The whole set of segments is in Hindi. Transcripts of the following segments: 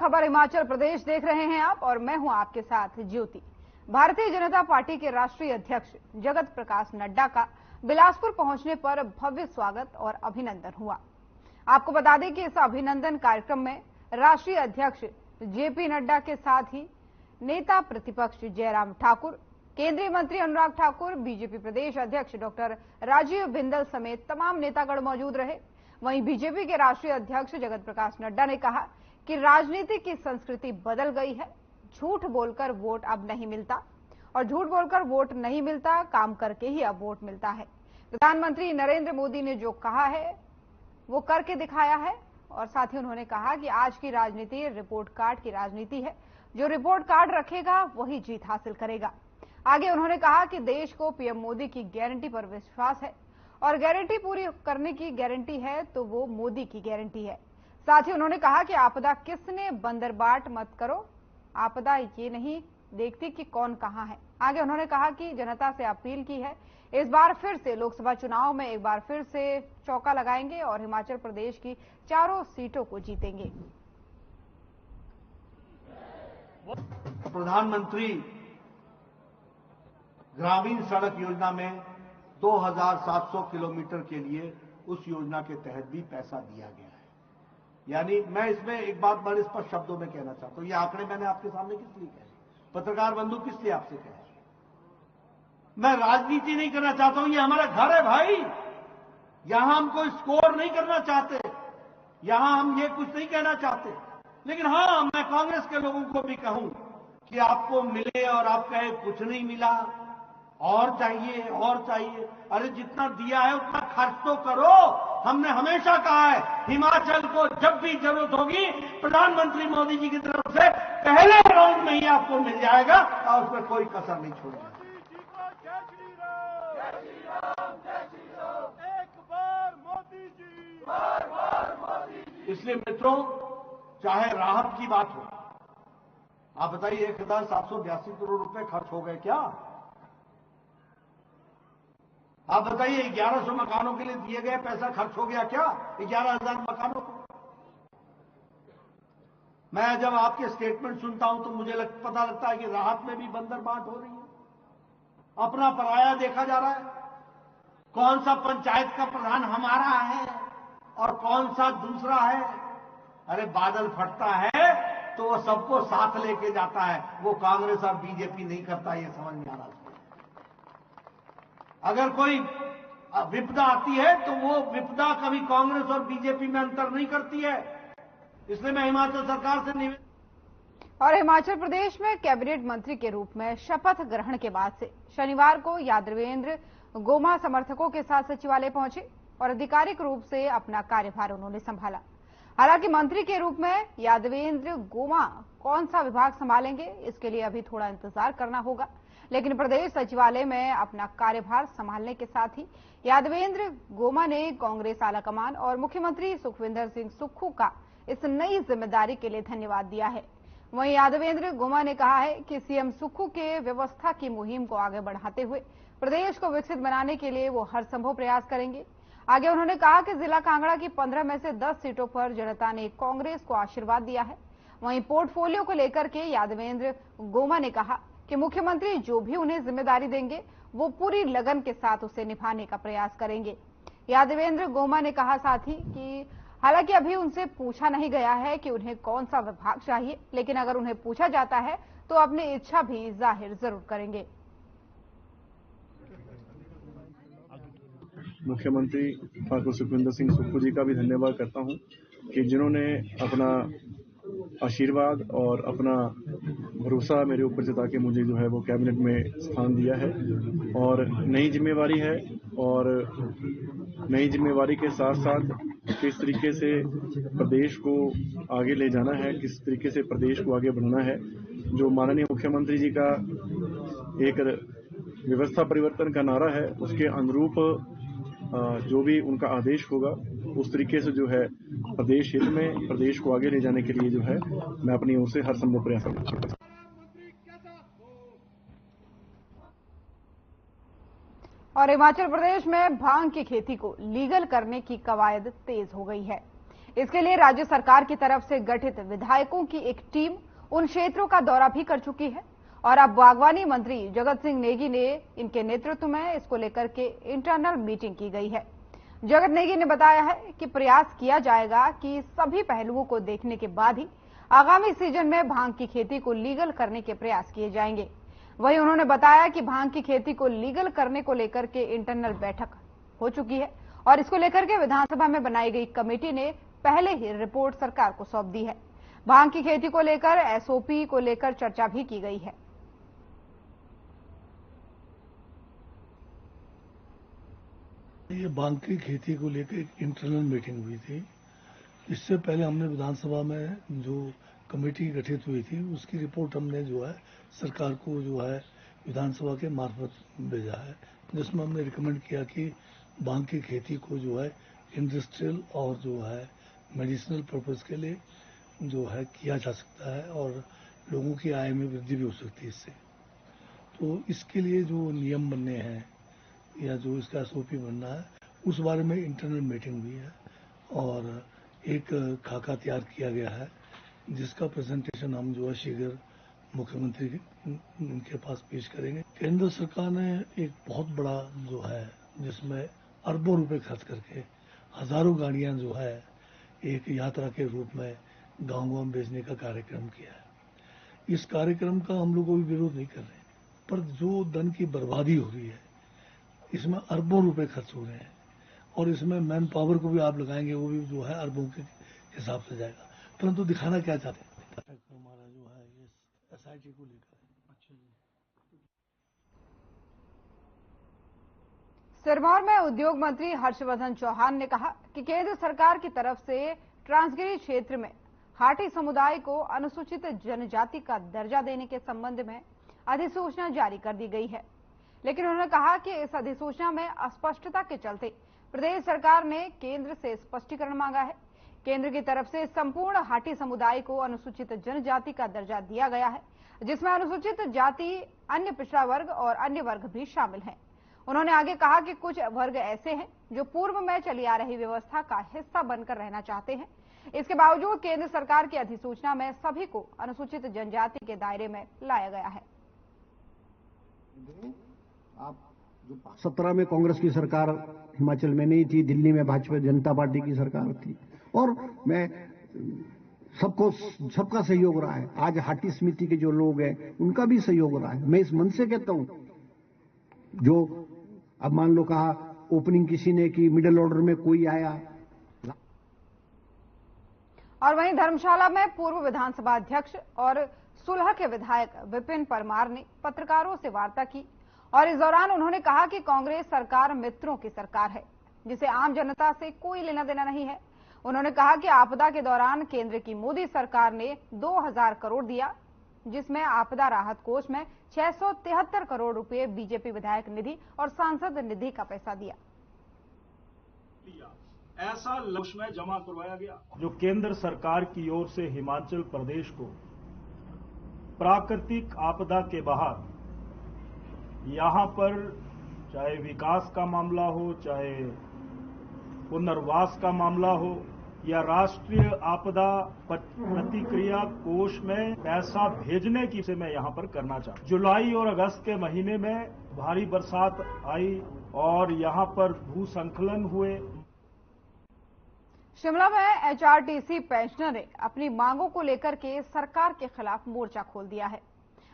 खबर हिमाचल प्रदेश देख रहे हैं आप और मैं हूं आपके साथ ज्योति। भारतीय जनता पार्टी के राष्ट्रीय अध्यक्ष जगत प्रकाश नड्डा का बिलासपुर पहुंचने पर भव्य स्वागत और अभिनंदन हुआ। आपको बता दें कि इस अभिनंदन कार्यक्रम में राष्ट्रीय अध्यक्ष जेपी नड्डा के साथ ही नेता प्रतिपक्ष जयराम ठाकुर, केंद्रीय मंत्री अनुराग ठाकुर, बीजेपी प्रदेश अध्यक्ष डॉक्टर राजीव बिंदल समेत तमाम नेतागण मौजूद रहे। वहीं बीजेपी के राष्ट्रीय अध्यक्ष जगत प्रकाश नड्डा ने कहा कि राजनीति की संस्कृति बदल गई है। झूठ बोलकर वोट अब नहीं मिलता और झूठ बोलकर वोट नहीं मिलता, काम करके ही अब वोट मिलता है। प्रधानमंत्री नरेंद्र मोदी ने जो कहा है वो करके दिखाया है। और साथ ही उन्होंने कहा कि आज की राजनीति रिपोर्ट कार्ड की राजनीति है। जो रिपोर्ट कार्ड रखेगा वही जीत हासिल करेगा। आगे उन्होंने कहा कि देश को पीएम मोदी की गारंटी पर विश्वास है और गारंटी पूरी करने की गारंटी है तो वो मोदी की गारंटी है। साथ ही उन्होंने कहा कि आपदा किसने बंदरबाट मत करो, आपदा ये नहीं देखती कि कौन कहां है। आगे उन्होंने कहा कि जनता से अपील की है, इस बार फिर से लोकसभा चुनाव में एक बार फिर से चौका लगाएंगे और हिमाचल प्रदेश की चारों सीटों को जीतेंगे। प्रधानमंत्री ग्रामीण सड़क योजना में 2700 किलोमीटर के लिए उस योजना के तहत भी पैसा दिया गया है। यानी मैं इसमें एक बात बड़े स्पष्ट शब्दों में कहना चाहता हूं, ये आंकड़े मैंने आपके सामने किस लिए कहे, पत्रकार बंधु किस लिए आपसे कहे। मैं राजनीति नहीं करना चाहता हूं, ये हमारा घर है भाई। यहां हम कोई स्कोर नहीं करना चाहते, यहां हम ये कुछ नहीं कहना चाहते। लेकिन हां, मैं कांग्रेस के लोगों को भी कहूं कि आपको मिले और आप कहे कुछ नहीं मिला, और चाहिए और चाहिए। अरे जितना दिया है उतना खर्च तो करो। हमने हमेशा कहा है हिमाचल को जब भी जरूरत होगी प्रधानमंत्री मोदी जी की तरफ से पहले राउंड में ही आपको मिल जाएगा और उसमें कोई कसर नहीं छोड़ेगा। एक बार मोदी जी। इसलिए मित्रों, चाहे राहत की बात हो, आप बताइए 1782 करोड़ रुपए खर्च हो गए क्या? आप बताइए 1100 मकानों के लिए दिए गए पैसा खर्च हो गया क्या? 11,000 मकानों को। मैं जब आपके स्टेटमेंट सुनता हूं तो मुझे पता लगता है कि राहत में भी बंदरबाट हो रही है। अपना पराया देखा जा रहा है। कौन सा पंचायत का प्रधान हमारा है और कौन सा दूसरा है। अरे बादल फटता है तो वो सबको साथ लेके जाता है, वो कांग्रेस और बीजेपी नहीं करता। ये समझ में आ रहा है। अगर कोई विपदा आती है तो वो विपदा कभी कांग्रेस और बीजेपी में अंतर नहीं करती है। इसलिए मैं हिमाचल सरकार से निवेदन। और हिमाचल प्रदेश में कैबिनेट मंत्री के रूप में शपथ ग्रहण के बाद से शनिवार को यादवेंद्र गोमा समर्थकों के साथ सचिवालय पहुंचे और आधिकारिक रूप से अपना कार्यभार उन्होंने संभाला। हालांकि मंत्री के रूप में यादवेंद्र गोमा कौन सा विभाग संभालेंगे इसके लिए अभी थोड़ा इंतजार करना होगा। लेकिन प्रदेश सचिवालय में अपना कार्यभार संभालने के साथ ही यादवेंद्र गोमा ने कांग्रेस आलाकमान और मुख्यमंत्री सुखविंदर सिंह सुक्खू का इस नई जिम्मेदारी के लिए धन्यवाद दिया है। वहीं यादवेंद्र गोमा ने कहा है कि सीएम सुक्खू के व्यवस्था की मुहिम को आगे बढ़ाते हुए प्रदेश को विकसित बनाने के लिए वो हर संभव प्रयास करेंगे। आगे उन्होंने कहा कि जिला कांगड़ा की 15 में से 10 सीटों पर जनता ने कांग्रेस को आशीर्वाद दिया है। वहीं पोर्टफोलियो को लेकर के यादवेंद्र गोमा ने कहा कि मुख्यमंत्री जो भी उन्हें जिम्मेदारी देंगे वो पूरी लगन के साथ उसे निभाने का प्रयास करेंगे। यादवेंद्र गोमा ने कहा साथ ही कि हालांकि अभी उनसे पूछा नहीं गया है कि उन्हें कौन सा विभाग चाहिए, लेकिन अगर उन्हें पूछा जाता है तो अपनी इच्छा भी जाहिर जरूर करेंगे। मुख्यमंत्री ठाकुर सुखविंदर सिंह सुक्खू जी का भी धन्यवाद करता हूं कि जिन्होंने अपना आशीर्वाद और अपना भरोसा मेरे ऊपर जता के मुझे जो है वो कैबिनेट में स्थान दिया है। और नई जिम्मेवारी है और नई जिम्मेवारी के साथ साथ किस तरीके से प्रदेश को आगे ले जाना है, किस तरीके से प्रदेश को आगे बढ़ाना है, जो माननीय मुख्यमंत्री जी का एक व्यवस्था परिवर्तन का नारा है उसके अनुरूप जो भी उनका आदेश होगा उस तरीके से जो है प्रदेश हित में प्रदेश को आगे ले जाने के लिए जो है मैं अपनी ओर से हर संभव प्रयास करूंगा। और हिमाचल प्रदेश में भांग की खेती को लीगल करने की कवायद तेज हो गई है। इसके लिए राज्य सरकार की तरफ से गठित विधायकों की एक टीम उन क्षेत्रों का दौरा भी कर चुकी है और अब बागवानी मंत्री जगत सिंह नेगी ने इनके नेतृत्व में इसको लेकर के इंटरनल मीटिंग की गई है। जगत नेगी ने बताया है कि प्रयास किया जाएगा कि सभी पहलुओं को देखने के बाद ही आगामी सीजन में भांग की खेती को लीगल करने के प्रयास किए जाएंगे। वहीं उन्होंने बताया कि भांग की खेती को लीगल करने को लेकर के इंटरनल बैठक हो चुकी है और इसको लेकर के विधानसभा में बनाई गई कमेटी ने पहले ही रिपोर्ट सरकार को सौंप दी है। भांग की खेती को लेकर एसओपी को लेकर चर्चा भी की गई है। ये भांग की खेती को लेकर एक इंटरनल मीटिंग हुई थी। इससे पहले हमने विधानसभा में जो कमेटी गठित हुई थी उसकी रिपोर्ट हमने जो है सरकार को जो है विधानसभा के मार्फत भेजा है, जिसमें हमने रिकमेंड किया कि भांग की खेती को जो है इंडस्ट्रियल और जो है मेडिसिनल पर्पस के लिए जो है किया जा सकता है और लोगों की आय में वृद्धि भी हो सकती है इससे। तो इसके लिए जो नियम बनने हैं या जो इसका एसओपी बनना है उस बारे में इंटरनल मीटिंग हुई है और एक खाका तैयार किया गया है जिसका प्रेजेंटेशन हम जो है शीघ्र मुख्यमंत्री के पास पेश करेंगे। केंद्र सरकार ने एक बहुत बड़ा जो है जिसमें अरबों रुपए खर्च करके हजारों गाड़ियां जो है एक यात्रा के रूप में गांव-गांव भेजने का कार्यक्रम किया है। इस कार्यक्रम का हम लोग कोई विरोध नहीं कर रहे, पर जो धन की बर्बादी हो रही है इसमें अरबों रुपए खर्च हो रहे हैं और इसमें मैन पावर को भी आप लगाएंगे वो भी जो है अरबों के हिसाब से जाएगा। परंतु दिखाना क्या चाहते हैं हमारा जो है ये एसआईटी को लेकर। सिरमौर में उद्योग मंत्री हर्षवर्धन चौहान ने कहा कि केंद्र सरकार की तरफ से ट्रांसगिरी क्षेत्र में हाटी समुदाय को अनुसूचित जनजाति का दर्जा देने के संबंध में अधिसूचना जारी कर दी गई है, लेकिन उन्होंने कहा कि इस अधिसूचना में अस्पष्टता के चलते प्रदेश सरकार ने केंद्र से स्पष्टीकरण मांगा है। केंद्र की तरफ से संपूर्ण हाटी समुदाय को अनुसूचित जनजाति का दर्जा दिया गया है, जिसमें अनुसूचित जाति, अन्य पिछड़ा वर्ग और अन्य वर्ग भी शामिल हैं। उन्होंने आगे कहा कि कुछ वर्ग ऐसे हैं जो पूर्व में चली आ रही व्यवस्था का हिस्सा बनकर रहना चाहते हैं। इसके बावजूद केंद्र सरकार की अधिसूचना में सभी को अनुसूचित जनजाति के दायरे में लाया गया है। आप जो 17 में कांग्रेस की सरकार हिमाचल में नहीं थी, दिल्ली में भाजपा जनता पार्टी की सरकार थी और मैं सबका सहयोग रहा है। आज हाटी समिति के जो लोग हैं उनका भी सहयोग रहा है। मैं इस मन से कहता हूं, जो अब मान लो कहा ओपनिंग किसी ने की, मिडिल ऑर्डर में कोई आया। और वहीं धर्मशाला में पूर्व विधानसभा अध्यक्ष और सुलह के विधायक विपिन परमार ने पत्रकारों से वार्ता की और इस दौरान उन्होंने कहा कि कांग्रेस सरकार मित्रों की सरकार है, जिसे आम जनता से कोई लेना देना नहीं है। उन्होंने कहा कि आपदा के दौरान केंद्र की मोदी सरकार ने 2000 करोड़ दिया, जिसमें आपदा राहत कोष में 673 करोड़ रुपए बीजेपी विधायक निधि और सांसद निधि का पैसा दिया। ऐसा लक्ष्य में जमा करवाया गया जो केंद्र सरकार की ओर से हिमाचल प्रदेश को प्राकृतिक आपदा के बाद यहां पर चाहे विकास का मामला हो, चाहे पुनर्वास का मामला हो या राष्ट्रीय आपदा प्रतिक्रिया कोष में पैसा भेजने की से मैं यहां पर करना चाहता हूं। जुलाई और अगस्त के महीने में भारी बरसात आई और यहां पर भूस्खलन हुए। शिमला में एचआरटीसी पेंशनर ने अपनी मांगों को लेकर के सरकार के खिलाफ मोर्चा खोल दिया है।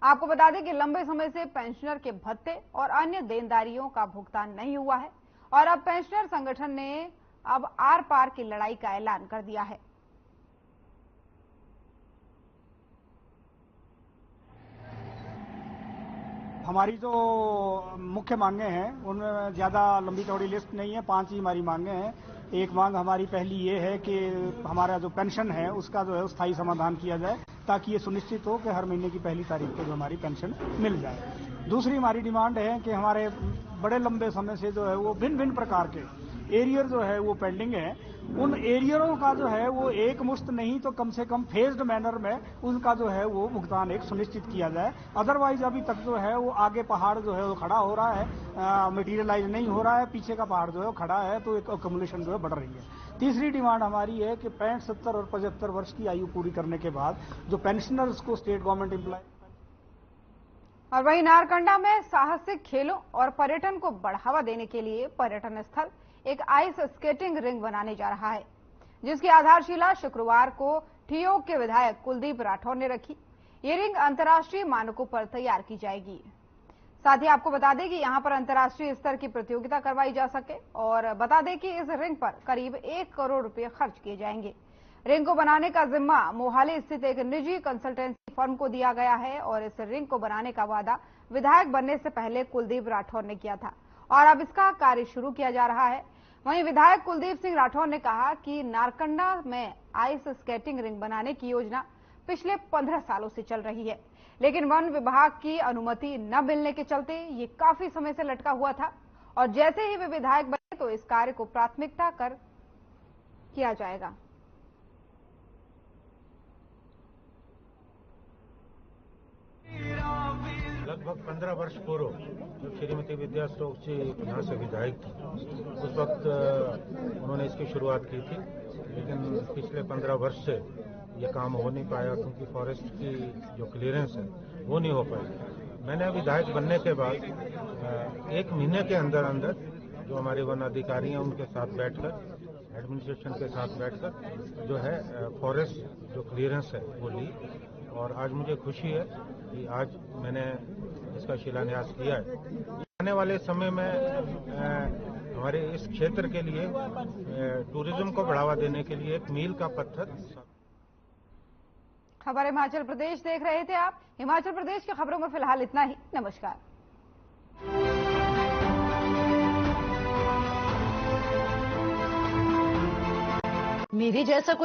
आपको बता दें कि लंबे समय से पेंशनर के भत्ते और अन्य देनदारियों का भुगतान नहीं हुआ है और अब पेंशनर संगठन ने अब आर पार की लड़ाई का ऐलान कर दिया है। हमारी जो मुख्य मांगे हैं उनमें ज्यादा लंबी चौड़ी लिस्ट नहीं है, 5 ही हमारी मांगे हैं। एक मांग हमारी पहली ये है कि हमारा जो पेंशन है उसका जो है स्थायी समाधान किया जाए, ताकि ये सुनिश्चित हो कि हर महीने की पहली तारीख को जो हमारी पेंशन मिल जाए। दूसरी हमारी डिमांड है कि हमारे बड़े लंबे समय से जो है वो भिन्न भिन्न प्रकार के एरियर जो है वो पेंडिंग है, उन एरियरों का जो है वो एक मुश्त नहीं तो कम से कम फेज्ड मैनर में उनका जो है वो भुगतान एक सुनिश्चित किया जाए। अदरवाइज अभी तक जो है वो आगे पहाड़ जो है वो खड़ा हो रहा है, मटेरियलाइज नहीं हो रहा है, पीछे का पहाड़ जो है वो खड़ा है, तो एक अक्यूमुलेशन जो है बढ़ रही है। तीसरी डिमांड हमारी है कि 65, 70 और 75 वर्ष की आयु पूरी करने के बाद जो पेंशनर्स को स्टेट गवर्नमेंट एम्प्लॉय। और वहीं नारकंडा में साहसिक खेलों और पर्यटन को बढ़ावा देने के लिए पर्यटन स्थल एक आइस स्केटिंग रिंग बनाने जा रहा है, जिसकी आधारशिला शुक्रवार को ठियोग के विधायक कुलदीप राठौर ने रखी। ये रिंग अंतर्राष्ट्रीय मानकों पर तैयार की जाएगी। साथ ही आपको बता दें कि यहां पर अंतर्राष्ट्रीय स्तर की प्रतियोगिता करवाई जा सके और बता दें कि इस रिंग पर करीब 1 करोड़ रुपए खर्च किए जाएंगे। रिंग को बनाने का जिम्मा मोहाली स्थित एक निजी कंसल्टेंसी फर्म को दिया गया है और इस रिंग को बनाने का वादा विधायक बनने से पहले कुलदीप राठौर ने किया था और अब इसका कार्य शुरू किया जा रहा है। वहीं विधायक कुलदीप सिंह राठौर ने कहा कि नारकंडा में आइस स्केटिंग रिंग बनाने की योजना पिछले 15 सालों से चल रही है, लेकिन वन विभाग की अनुमति न मिलने के चलते ये काफी समय से लटका हुआ था और जैसे ही वे विधायक बने तो इस कार्य को प्राथमिकता कर किया जाएगा। लगभग 15 वर्ष पूर्व जब श्रीमती विद्या स्टोक्स जी यहाँ से विधायक थी, उस वक्त उन्होंने इसकी शुरुआत की थी, लेकिन पिछले 15 वर्ष से ये काम हो नहीं पाया क्योंकि फॉरेस्ट की जो क्लियरेंस है वो नहीं हो पाई। मैंने विधायक बनने के बाद 1 महीने के अंदर अंदर जो हमारे वन अधिकारी हैं उनके साथ बैठकर, एडमिनिस्ट्रेशन के साथ बैठकर जो है फॉरेस्ट जो क्लियरेंस है वो ली और आज मुझे खुशी है कि आज मैंने इसका शिलान्यास किया है। आने वाले समय में हमारे इस क्षेत्र के लिए टूरिज्म को बढ़ावा देने के लिए एक मील का पत्थर। खबर हिमाचल प्रदेश देख रहे थे आप। हिमाचल प्रदेश की खबरों में फिलहाल इतना ही। नमस्कार। मेरे जैसा